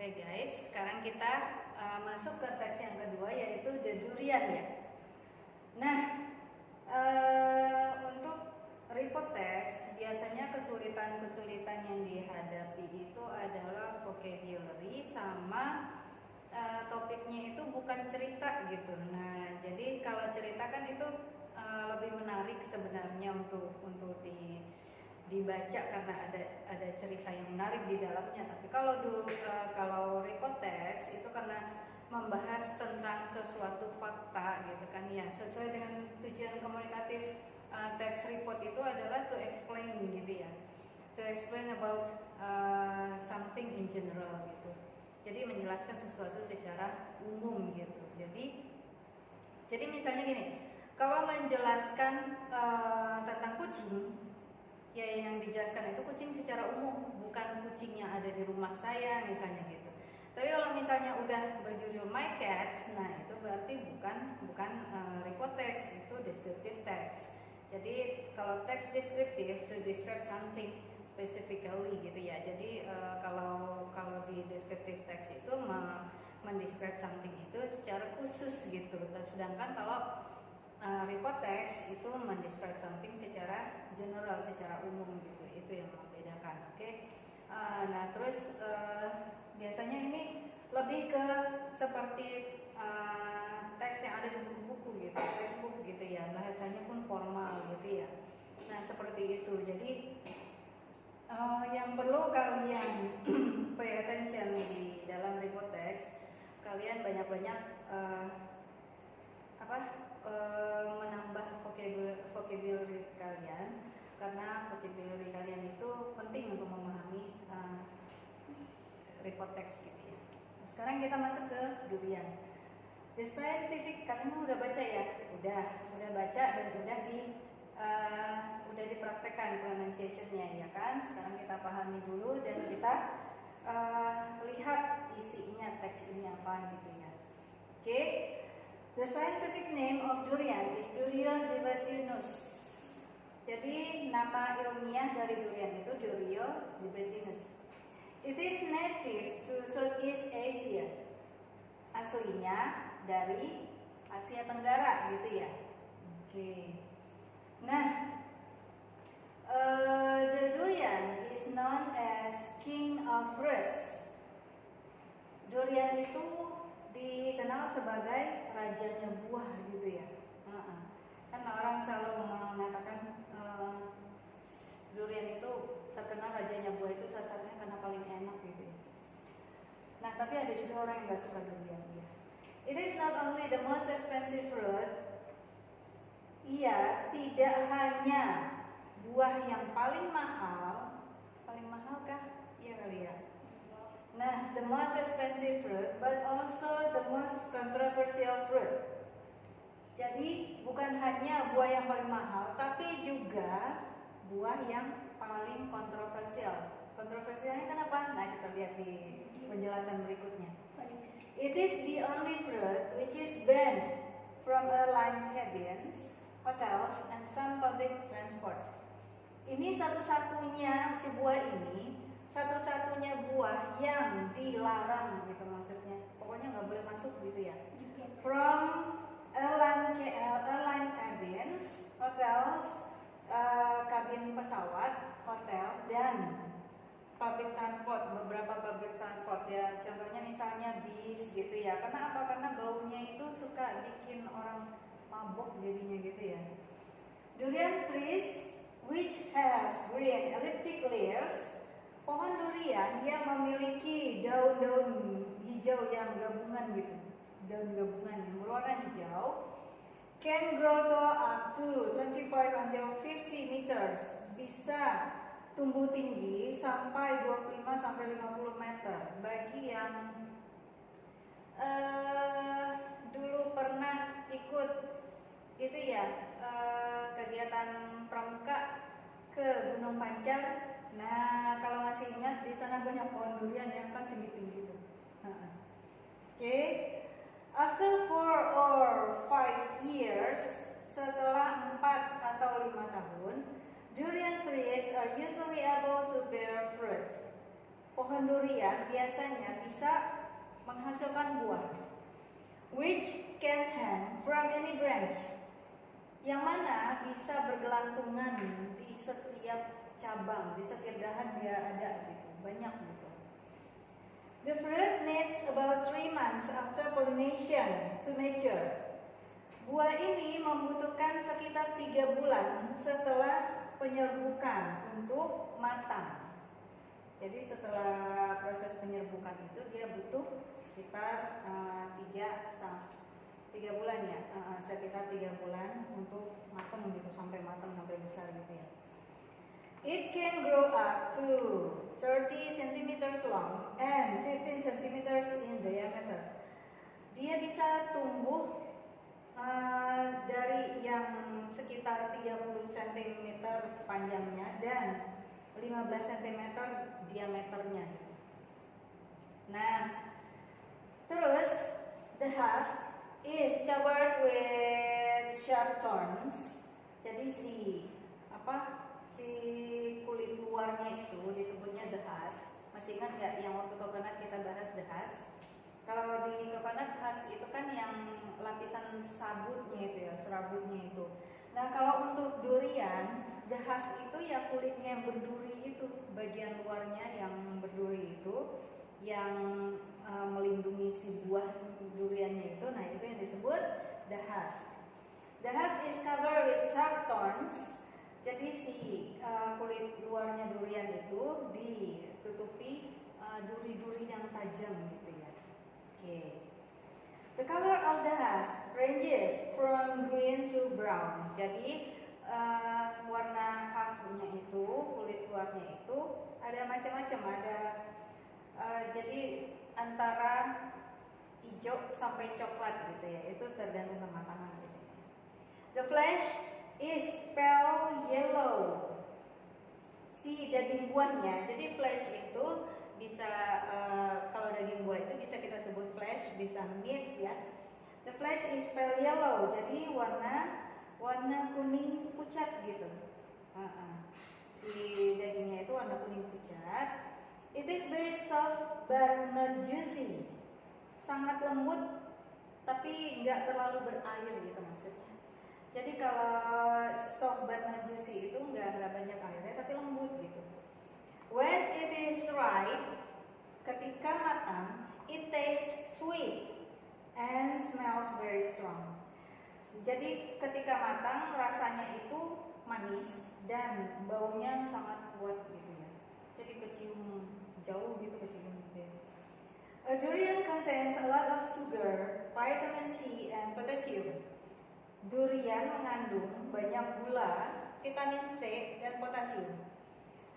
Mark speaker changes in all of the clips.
Speaker 1: Oke guys, sekarang kita masuk ke teks yang kedua, yaitu The Durian ya. Nah, untuk report teks biasanya kesulitan-kesulitan yang dihadapi itu adalah vocabulary sama topiknya itu bukan cerita gitu. Nah, jadi kalau cerita kan itu lebih menarik sebenarnya untuk dibaca karena ada cerita yang menarik di dalamnya. Tapi kalau report text itu karena membahas tentang sesuatu fakta gitu kan ya, sesuai dengan tujuan komunikatif. Text report itu adalah to explain gitu ya, to explain about something in general gitu. Jadi menjelaskan sesuatu secara umum gitu. Jadi misalnya gini, kalau menjelaskan tentang kucing, ya yang dijelaskan itu kucing secara umum, bukan kucing yang ada di rumah saya misalnya gitu. Tapi kalau misalnya udah berjudul My Cats, nah itu berarti bukan report text, itu descriptive text. Jadi kalau text descriptive to describe something specifically gitu ya. Jadi kalau di descriptive text itu mendescribe something itu secara khusus gitu. Sedangkan kalau report text itu mendescribe something secara general, secara umum gitu. Itu yang membedakan. Oke. Nah terus biasanya ini lebih ke seperti teks yang ada di buku-buku gitu, textbook gitu ya, bahasanya pun formal gitu ya. Nah seperti itu. Jadi yang perlu kalian pay attention di dalam report text, kalian banyak-banyak menambah vocabulary kalian, karena vocabulary kalian itu penting untuk memahami report text gitu ya. Sekarang kita masuk ke durian. The scientific, kalian udah baca ya? Udah baca dan udah dipraktekkan pronunciation-nya ya kan? Sekarang kita pahami dulu dan kita lihat isinya teks ini apa gitu ya. Oke. The scientific name of durian is Durio zibatinus. Jadi nama ilmiah dari durian itu Durio zibatinus. It is native to Southeast Asia. Aslinya dari Asia Tenggara gitu ya. Oke. Nah, the durian is known as king of fruits. Durian itu dikenal sebagai rajanya buah gitu ya. Kan orang selalu mengatakan durian itu terkenal rajanya buah itu salah satunya karena paling enak gitu ya. Nah tapi ada juga orang yang nggak suka durian ya. It is not only the most expensive fruit. Iya, tidak hanya buah yang paling mahal kah? Iya kali ya. Nah, the most expensive fruit, but also the most controversial fruit. Jadi bukan hanya buah yang paling mahal, tapi juga buah yang paling kontroversial. Kontroversialnya kenapa? Nah, kita lihat di penjelasan berikutnya. It is the only fruit which is banned from airline cabins, hotels, and some public transport. Ini satu-satunya buah yang dilarang gitu maksudnya. Pokoknya nggak boleh masuk gitu ya. From airline cabins, hotels, kabin pesawat, hotel, dan public transport, beberapa public transport ya. Contohnya misalnya bis gitu ya. Karena apa? Karena baunya itu suka bikin orang mabok jadinya gitu ya. Durian trees which have green elliptic leaves. Pohon durian yang memiliki daun-daun hijau yang gabungan gitu. Daun gabungan yang berwarna hijau can grow to up to 25 until 50 meters. Bisa tumbuh tinggi sampai 25 sampai 50 meter. Bagi yang dulu pernah ikut itu ya kegiatan pramuka ke Gunung Pancar. Nah, kalau masih ingat di sana banyak pohon durian yang kan tinggi-tinggi itu. Oke. After 4 or 5 years, setelah 4 atau 5 tahun, durian trees are usually able to bear fruit. pohon durian biasanya bisa menghasilkan buah, which can hang from any branch, yang mana bisa bergelantungan di setiap cabang, di setiap dahan dia ada gitu, banyak gitu. The fruit needs about 3 months after pollination to mature. Buah ini membutuhkan sekitar 3 bulan setelah penyerbukan untuk matang. Jadi setelah proses penyerbukan itu dia butuh sekitar 3 bulan ya, sekitar 3 bulan untuk matang gitu, sampai matang, sampai besar gitu ya. It can grow up to 30 cm long and 15 cm in diameter. Dia bisa tumbuh dari yang sekitar 30 cm panjangnya dan 15 cm diameternya gitu. Nah, terus the husk is covered with sharp thorns. Jadi si kulit luarnya itu disebutnya the husk. Masih ingat nggak yang waktu coconut kita bahas the husk? Kalau di coconut husk itu kan yang lapisan sabutnya itu ya, serabutnya itu. Nah, kalau untuk durian, the husk itu ya kulitnya yang berduri itu, bagian luarnya yang berduri itu, yang melindungi si buah duriannya itu. Nah, itu yang disebut the husk. The husk is covered with sharp thorns. Jadi si kulit luarnya durian itu ditutupi duri-duri yang tajam gitu ya. Okay. The color of the husk ranges from green to brown. Jadi warna husknya itu, kulit luarnya itu ada macam-macam. Ada jadi antara hijau sampai coklat gitu ya. Itu tergantung kematangan di sini. The flesh is pale yellow. Si daging buahnya, jadi flesh itu bisa kalau daging buah itu bisa kita sebut flesh, bisa meat ya. The flesh is pale yellow, jadi warna kuning pucat gitu. Si dagingnya itu warna kuning pucat. It is very soft but not juicy. Sangat lembut tapi nggak terlalu berair gitu maksudnya. Jadi kalau soft but not juicy itu nggak banyak airnya tapi lembut gitu. When it is ripe, ketika matang, it tastes sweet and smells very strong. Jadi ketika matang rasanya itu manis dan baunya sangat kuat gitu ya. Jadi kecium jauh gitu, kecium gitu ya. A durian contains a lot of sugar, vitamin C, and potassium. Durian mengandung banyak gula, vitamin C, dan potasium.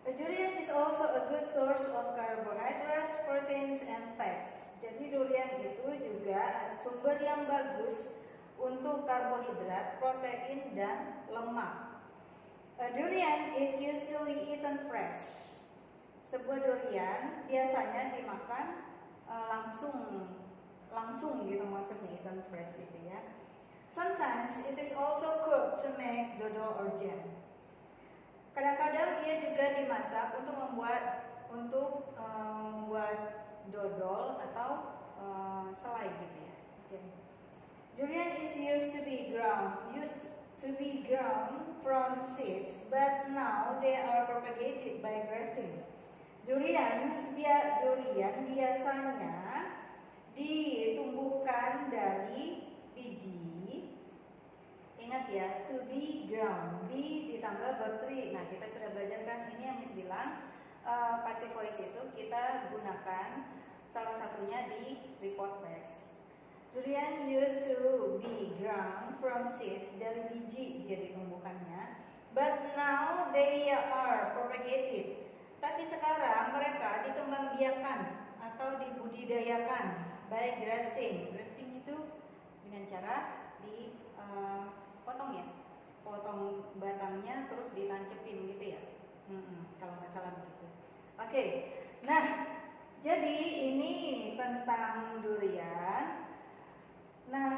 Speaker 1: A durian is also a good source of carbohydrates, proteins, and fats. Jadi durian itu juga sumber yang bagus untuk karbohidrat, protein, dan lemak. A durian is usually eaten fresh. Sebuah durian biasanya dimakan langsung gitu maksudnya, eaten fresh gitu ya. Sometimes it is also cooked to make dodol or jam. Kadang-kadang dia juga dimasak untuk membuat dodol atau selai gitu ya. Durian is used to be ground from seeds, but now they are propagated by grafting. Durian biasanya ditumbuhkan dari biji. Ingat ya, to be ground, be ditambah verb 3. Nah, kita sudah belajar kan, ini yang Miss bilang passive voice itu kita gunakan salah satunya di report text. Durian used to be ground from seeds, dari biji dia ditumbuhkannya, but now they are propagated. Tapi sekarang mereka dikembangbiakan atau dibudidayakan by grafting. Grafting itu dengan cara potong ya, potong batangnya terus ditancepin gitu ya, kalau nggak salah begitu. Oke. Nah, jadi ini tentang durian. Nah,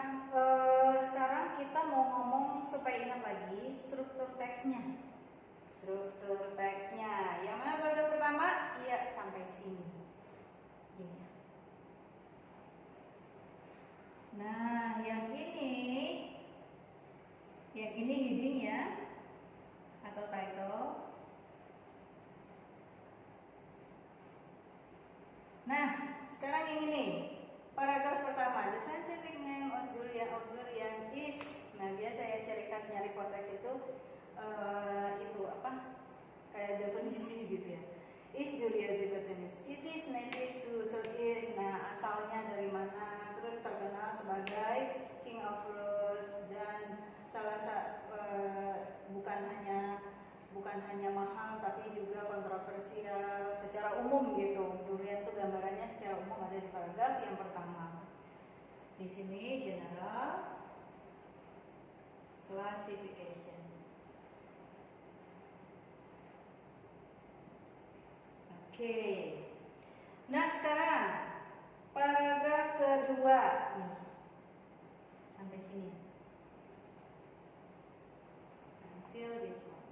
Speaker 1: sekarang kita mau ngomong supaya ingat lagi struktur teksnya. struktur teksnya. Yang mana paragraf pertama? Iya, sampai sini. Gini ya. Nah, yang ini heading ya, atau title. Nah, sekarang yang ini paragraf pertama. The scientific name of durian is. Nah, biasa ya ciri khas nyari konteks itu apa? Kayak definisi gitu ya. Is durian zygoptenis. It is native to Southeast. Nah, asalnya dari mana? Terus terkenal sebagai king of fruits dan bukan hanya mahal tapi juga kontroversial secara umum gitu. Durian itu gambarannya secara umum ada di paragraf yang pertama. Di sini general classification. Oke. Nah, sekarang paragraf kedua nih. Sampai sini. Until this one.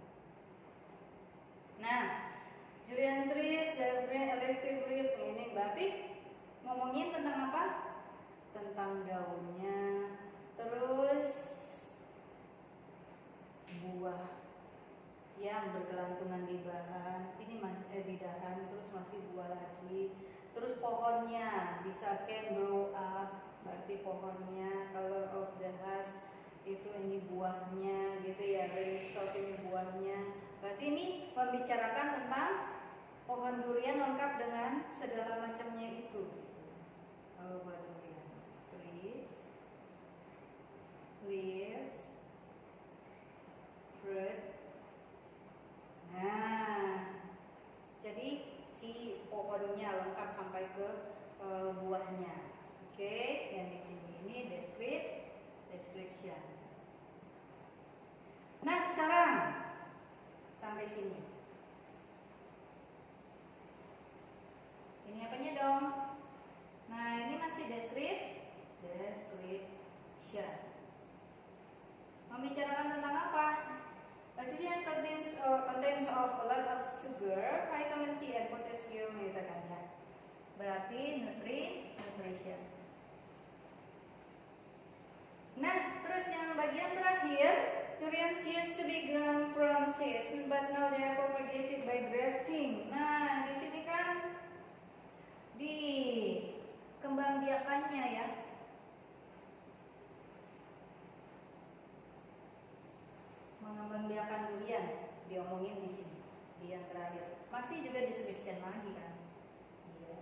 Speaker 1: Nah, durian trees that bring electric leaves ini berarti ngomongin tentang apa? Tentang daunnya, terus buah yang bergelantungan di bahan, di dahan, terus masih buah lagi. Terus pohonnya bisa can grow up, berarti pohonnya. Color of the husk itu ini buahnya gitu ya, result ini buahnya. Berarti ini membicarakan tentang pohon durian lengkap dengan segala macamnya itu gitu. Kalau buat durian, trees, leaves, fruit. Nah, jadi si pohonnya lengkap sampai ke buahnya. Oke, yang di sini ini description. Nah, sekarang sampai sini. Ini apanya dong? Nah, ini masih description. Membicarakan tentang apa? A durian contains of a lot of sugar, vitamin C and potassium gitu kan ya. Berarti nutrition. Nah, terus yang bagian terakhir, durians used to be grown from seeds, but now they are propagated by grafting. Nah, di sini kan di kembangbiakannya ya. Mengembangbiakan durian diomongin di sini, di yang terakhir. Masih juga description lagi kan. Iya.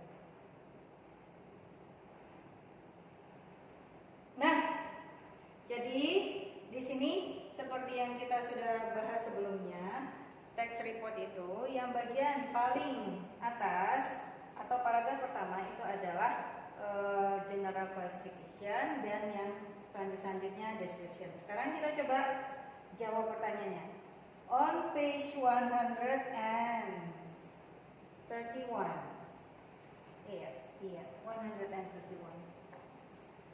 Speaker 1: Nah, jadi di sini seperti yang kita sudah bahas sebelumnya, text report itu yang bagian paling atas atau paragraf pertama itu adalah general classification dan yang selanjutnya description. Sekarang kita coba jawab pertanyaannya. On page 131. Iya, 131.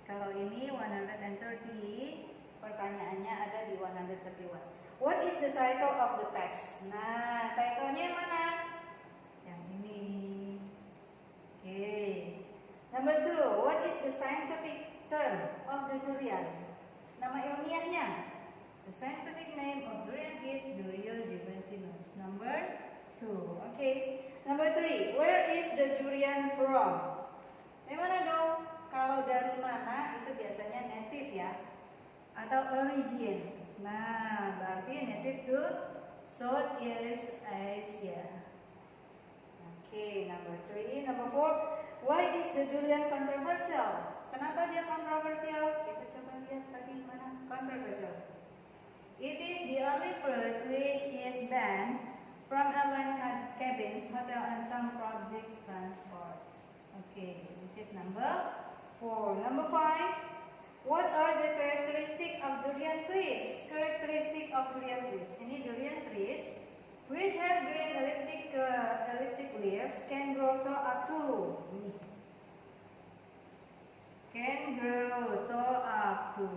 Speaker 1: Kalau ini 130, pertanyaannya ada di 131. What is the title of the text? Nah, titlenya yang mana? Yang ini. Okay. Number 2, what is the scientific term of the durian? Nama ilmiahnya. The scientific name of durian is Durio zygoptenis. Number 2. Okay. Number 3, where is the durian from? Dari mana dong? Kalau dari mana itu biasanya native ya, atau origin. Nah, berarti native to Southeast Asia. Okay, number 3. Number 4, why is the durian controversial? Kenapa dia kontroversial? Kita coba lihat tadi mana controversial. It is the only fruit which is banned from airline cabins, hotel, and some public transports. Okay, this is number 4. Number 5, what are the characteristics of durian trees? Characteristic of durian trees. Any durian trees which have green elliptic leaves can grow to up to. Can grow to up to.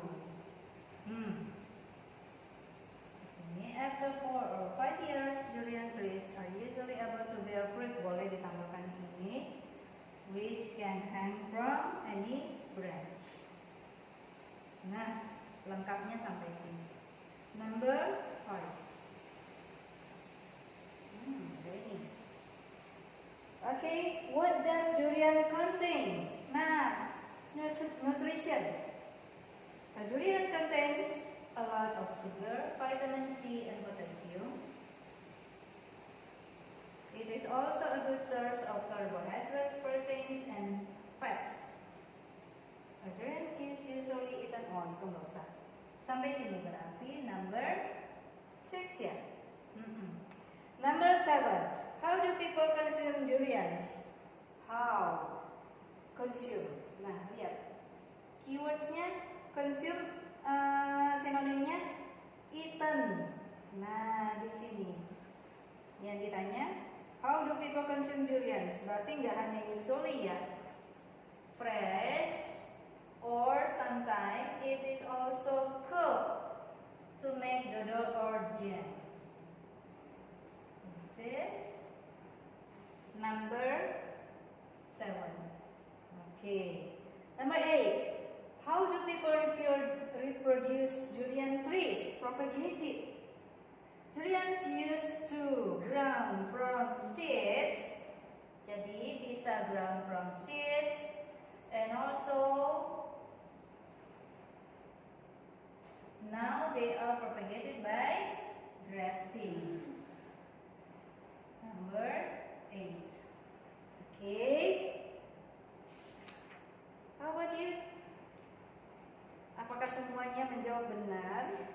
Speaker 1: After 4 or 5 years, can hang from any branch. Nah, lengkapnya sampai sini. Number 5. Ada ini. Okay, what does durian contain? Nah, nutrition. Durian contains a lot of sugar, vitamin C, and potassium. It is also a good source of carbohydrates, proteins, and fats. Durian is usually eaten on. Itu nggak usah. Sampai sini berarti number 6 ya. Number 7. How do people consume durians? How? Consume. Nah, lihat. Keywordsnya consume, sinonimnya eaten. Nah, di sini. Yang ditanya, how do people consume durians? Berarti nggak hanya usually ya. Fresh, or sometimes it is also cooked to make dodol or jam. This is number 7. Okay. Number 8. How do people reproduce durian trees? Propagated. Durians used to grow from seeds. Jadi bisa grow from seeds, and also now they are propagated by grafting. Number 8. Okay. How about you? Apakah semuanya menjawab benar?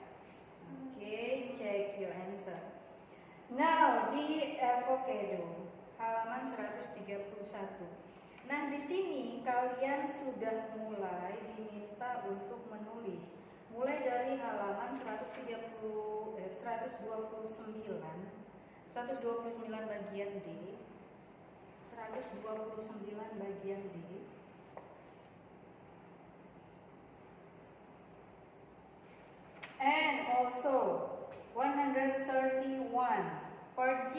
Speaker 1: Okay, check your answer. Now, di avocado, halaman 131. Nah, di sini kalian sudah mulai diminta untuk menulis. Mulai dari halaman 129 bagian D. 129 bagian D. And also 131 part G.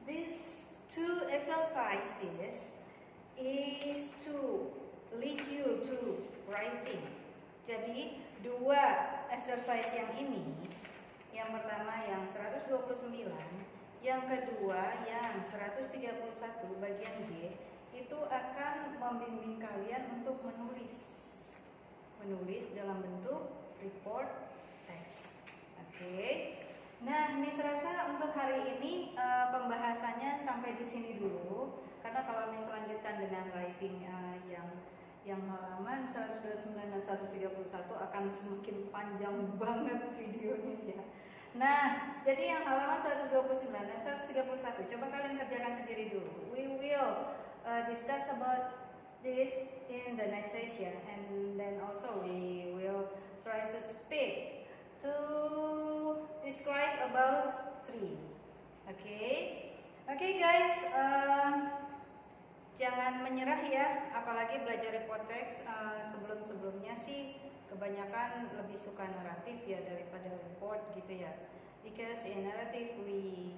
Speaker 1: These two exercises is to lead you to writing. Jadi dua exercise yang ini, yang pertama yang 129, yang kedua yang 131 bagian D, itu akan membimbing kalian untuk menulis dalam bentuk report text. Oke. Nah, Miss rasa untuk hari ini pembahasannya sampai di sini dulu, karena kalau Miss lanjutkan dengan writing yang halaman 129 dan 131 akan semakin panjang banget videonya ya. Nah, jadi yang halaman 129 dan 131 coba kalian kerjakan sendiri dulu. We will discuss about this in the next session, and then also we will try to speak to describe about tree. Okay guys, jangan menyerah ya, apalagi belajar report text. Sebelum-sebelumnya sih kebanyakan lebih suka naratif ya daripada report gitu ya, because in narrative we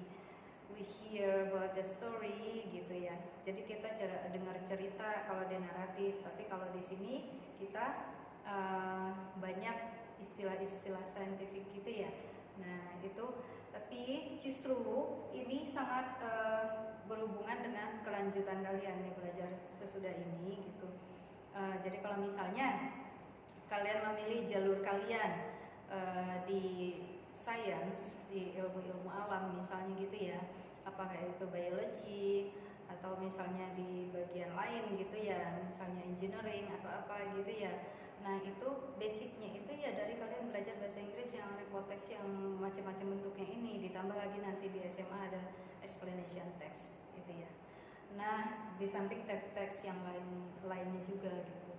Speaker 1: hear about the story gitu ya, jadi kita dengar cerita kalau di naratif, tapi kalau di sini kita banyak istilah-istilah saintifik gitu ya. Nah itu, tapi justru ini sangat berhubungan dengan kelanjutan kalian nih belajar sesudah ini gitu. Jadi kalau misalnya kalian memilih jalur kalian di science, di ilmu-ilmu alam misalnya gitu ya, apakah itu biology atau misalnya di bagian lain gitu ya, misalnya engineering atau apa gitu ya. Nah itu basicnya itu ya dari kalian belajar bahasa Inggris yang report text yang macam-macam bentuknya ini, ditambah lagi nanti di SMA ada explanation text gitu ya. Nah di samping teks-teks yang lainnya juga gitu.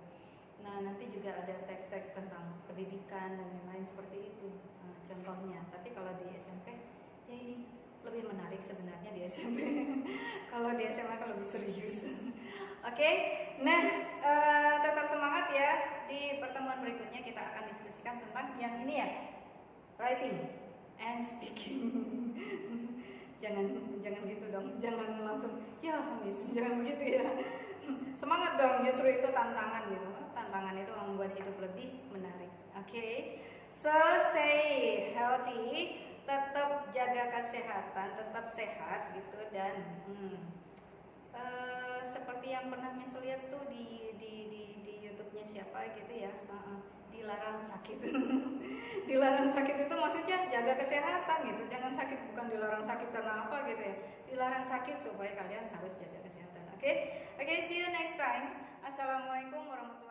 Speaker 1: Nah nanti juga ada teks-teks tentang pendidikan dan lain-lain seperti itu, contohnya. Tapi kalau di SMP ya ini lebih menarik sebenarnya di SMP. Kalau di SMA kan lebih serius. Oke, nah tetap semangat ya. Di pertemuan berikutnya kita akan diskusikan tentang yang ini ya, writing. and speaking. jangan gitu dong, jangan langsung ya Miss, jangan begitu ya. Semangat dong, justru itu tantangan gitu. Tantangan itu membuat hidup lebih menarik. Oke. So stay healthy, tetap jaga kesehatan, tetap sehat gitu. Dan seperti yang pernah Miss lihat tuh di YouTube-nya siapa gitu ya, dilarang sakit. Dilarang sakit itu maksudnya jaga kesehatan gitu, jangan sakit, bukan dilarang sakit karena apa gitu ya, dilarang sakit supaya kalian harus jaga kesehatan. Oke, see you next time. Assalamualaikum warahmatullahi wabarakatuh.